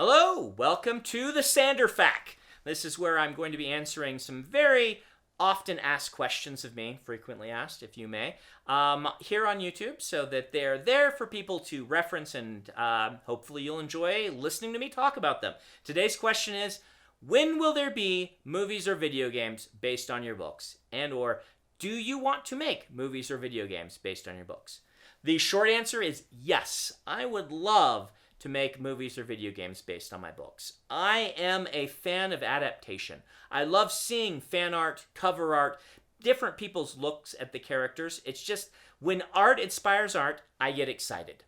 Hello, welcome to the Sanderfac. This is where I'm going to be answering some very often asked questions of me, frequently asked, if you may, here on YouTube, so that they're there for people to reference and hopefully you'll enjoy listening to me talk about them. Today's question is, when will there be movies or video games based on your books? And or, do you want to make movies or video games based on your books? The short answer is yes. I would love to make movies or video games based on my books. I am a fan of adaptation. I love seeing fan art, cover art, different people's looks at the characters. It's just when art inspires art, I get excited.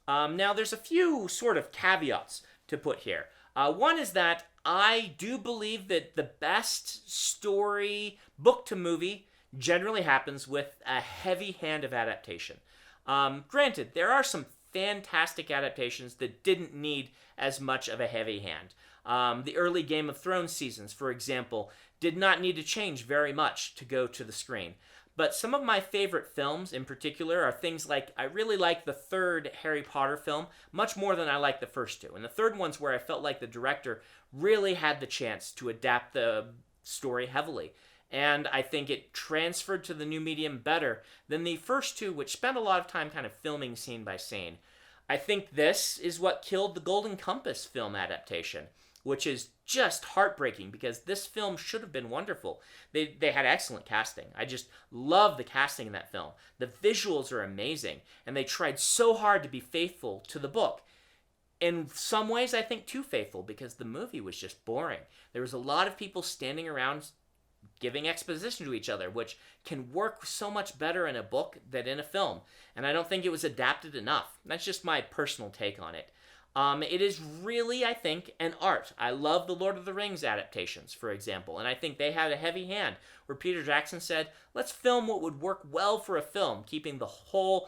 Now, there's a few sort of caveats to put here. One is that I do believe that the best story, book to movie, generally happens with a heavy hand of adaptation. Granted, there are some fantastic adaptations that didn't need as much of a heavy hand. The early Game of Thrones seasons, for example, did not need to change very much to go to the screen. But some of my favorite films in particular are things like, I really like the third Harry Potter film much more than I like the first two. And the third one's where I felt like the director really had the chance to adapt the story heavily. And I think it transferred to the new medium better than the first two, which spent a lot of time kind of filming scene by scene. I think this is what killed the Golden Compass film adaptation, which is just heartbreaking because this film should have been wonderful. They had excellent casting. I just love the casting in that film. The visuals are amazing, and they tried so hard to be faithful to the book. In some ways, I think too faithful because the movie was just boring. There was a lot of people standing around giving exposition to each other, which can work so much better in a book than in a film. And I don't think it was adapted enough. That's just my personal take on it. It is really, I think, an art. I love the Lord of the Rings adaptations, for example, and I think they had a heavy hand where Peter Jackson said, let's film what would work well for a film, keeping the whole,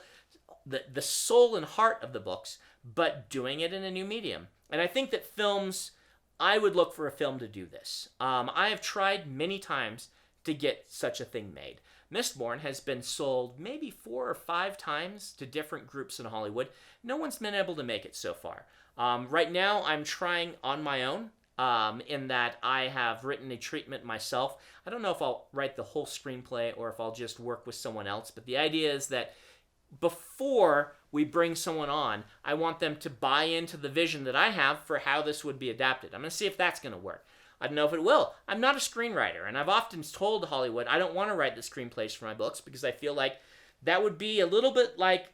the soul and heart of the books, but doing it in a new medium. And I think that films, I would look for a film to do this. I have tried many times to get such a thing made. Mistborn has been sold maybe 4 or 5 times to different groups in Hollywood. No one's been able to make it so far. Right now, I'm trying on my own, in that I have written a treatment myself. I don't know if I'll write the whole screenplay or if I'll just work with someone else, but the idea is that before we bring someone on, I want them to buy into the vision that I have for how this would be adapted. I'm going to see if that's going to work. I don't know if it will. I'm not a screenwriter, and I've often told Hollywood I don't want to write the screenplays for my books because I feel like that would be a little bit like,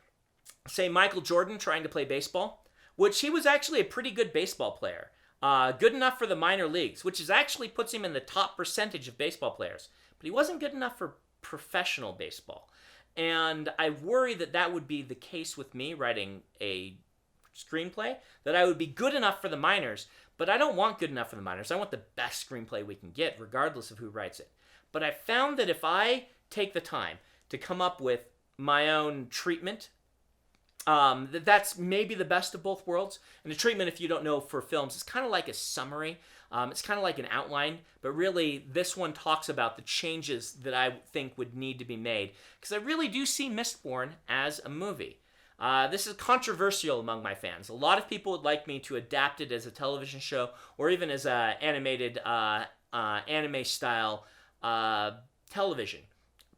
say, Michael Jordan trying to play baseball, which he was actually a pretty good baseball player. Good enough for the minor leagues, which is actually puts him in the top percentage of baseball players. But he wasn't good enough for professional baseball. And I worry that that would be the case with me writing a screenplay, that I would be good enough for the minors, but I don't want good enough for the minors. I want the best screenplay we can get, regardless of who writes it. But I found that if I take the time to come up with my own treatment, that's maybe the best of both worlds. And the treatment, if you don't know, for films, is kind of like a summary. It's kind of like an outline, but really this one talks about the changes that I think would need to be made, because I really do see Mistborn as a movie. This is controversial among my fans. A lot of people would like me to adapt it as a television show or even as an animated anime-style television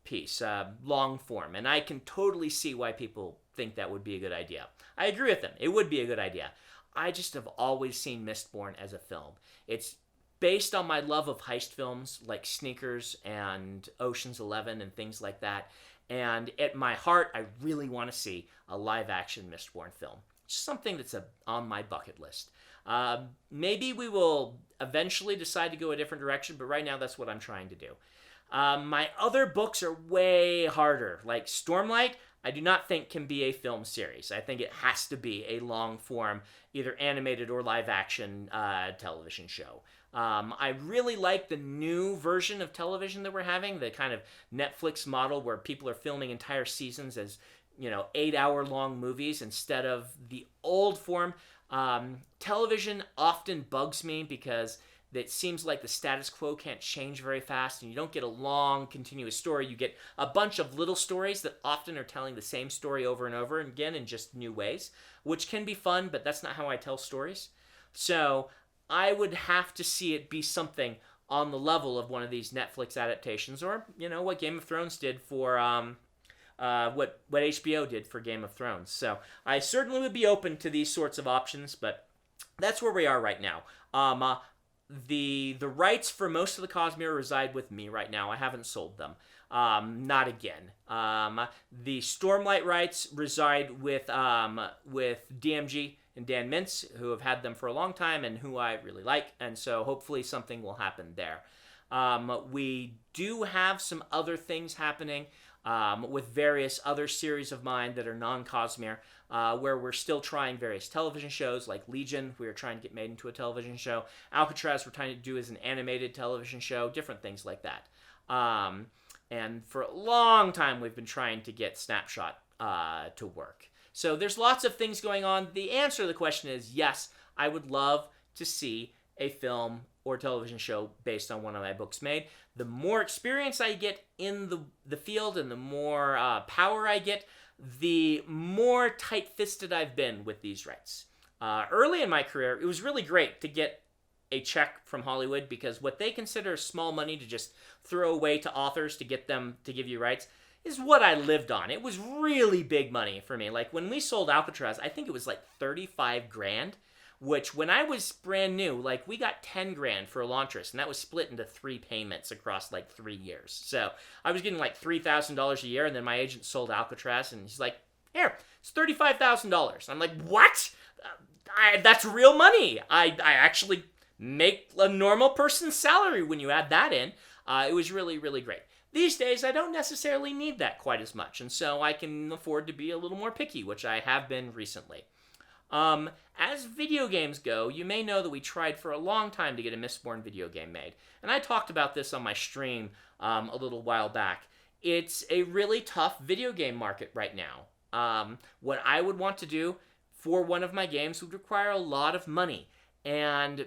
piece, long form, and I can totally see why people think that would be a good idea. I agree with them. It would be a good idea. I just have always seen Mistborn as a film. It's based on my love of heist films like Sneakers and Ocean's 11 and things like that. And at my heart, I really want to see a live-action Mistborn film. It's something that's on my bucket list. Maybe we will eventually decide to go a different direction, but right now that's what I'm trying to do. My other books are way harder. Like Stormlight, I do not think can be a film series. I think it has to be a long-form, either animated or live-action television show. I really like the new version of television that we're having, the kind of Netflix model where people are filming entire seasons as, 8-hour-long movies instead of the old form. Television often bugs me because it seems like the status quo can't change very fast, and you don't get a long, continuous story. You get a bunch of little stories that often are telling the same story over and over again in just new ways, which can be fun, but that's not how I tell stories. So I would have to see it be something on the level of one of these Netflix adaptations, or what Game of Thrones did for what HBO did for Game of Thrones. So I certainly would be open to these sorts of options, but that's where we are right now. The rights for most of the Cosmere reside with me right now. I haven't sold them. Not again. The Stormlight rights reside with DMG and Dan Mintz, who have had them for a long time and who I really like, and so hopefully something will happen there. We do have some other things happening with various other series of mine that are non-Cosmere, where we're still trying various television shows, like Legion, we are trying to get made into a television show. Alcatraz, we're trying to do as an animated television show, different things like that. And for a long time, we've been trying to get Snapshot to work. So there's lots of things going on. The answer to the question is yes, I would love to see a film or television show based on one of my books made. The more experience I get in the field and the more power I get, the more tight-fisted I've been with these rights. Early in my career, it was really great to get a check from Hollywood, because what they consider small money to just throw away to authors to get them to give you rights is what I lived on. It was really big money for me. Like when we sold Alcatraz, I think it was like 35 grand, which when I was brand new, like we got 10 grand for Elantris, and that was split into 3 payments across like 3 years. So I was getting like $3,000 a year, and then my agent sold Alcatraz, and he's like, here, it's $35,000. I'm like, what? That's real money. I actually make a normal person's salary when you add that in. It was really, really great. These days, I don't necessarily need that quite as much, and so I can afford to be a little more picky, which I have been recently. As video games go, you may know that we tried for a long time to get a Mistborn video game made, and I talked about this on my stream a little while back. It's a really tough video game market right now. What I would want to do for one of my games would require a lot of money, and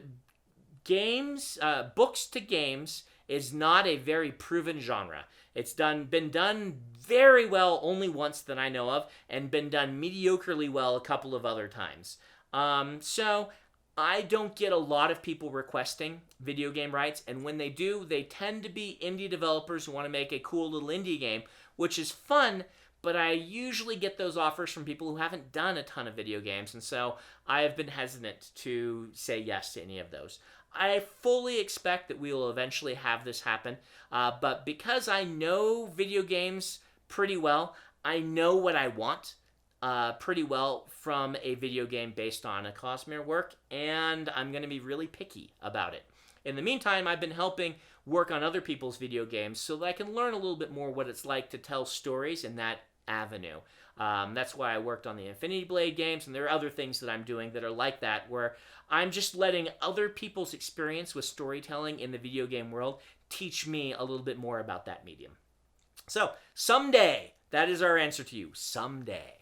books to games is not a very proven genre. It's been done very well only once that I know of, and been done mediocrely well a couple of other times. So I don't get a lot of people requesting video game rights, and when they do, they tend to be indie developers who want to make a cool little indie game, which is fun, but I usually get those offers from people who haven't done a ton of video games, and so I have been hesitant to say yes to any of those. I fully expect that we will eventually have this happen, but because I know video games pretty well, I know what I want pretty well from a video game based on a Cosmere work, and I'm going to be really picky about it. In the meantime, I've been helping work on other people's video games so that I can learn a little bit more what it's like to tell stories in that avenue. That's why I worked on the Infinity Blade games, and there are other things that I'm doing that are like that, where I'm just letting other people's experience with storytelling in the video game world teach me a little bit more about that medium. So, someday, that is our answer to you. Someday.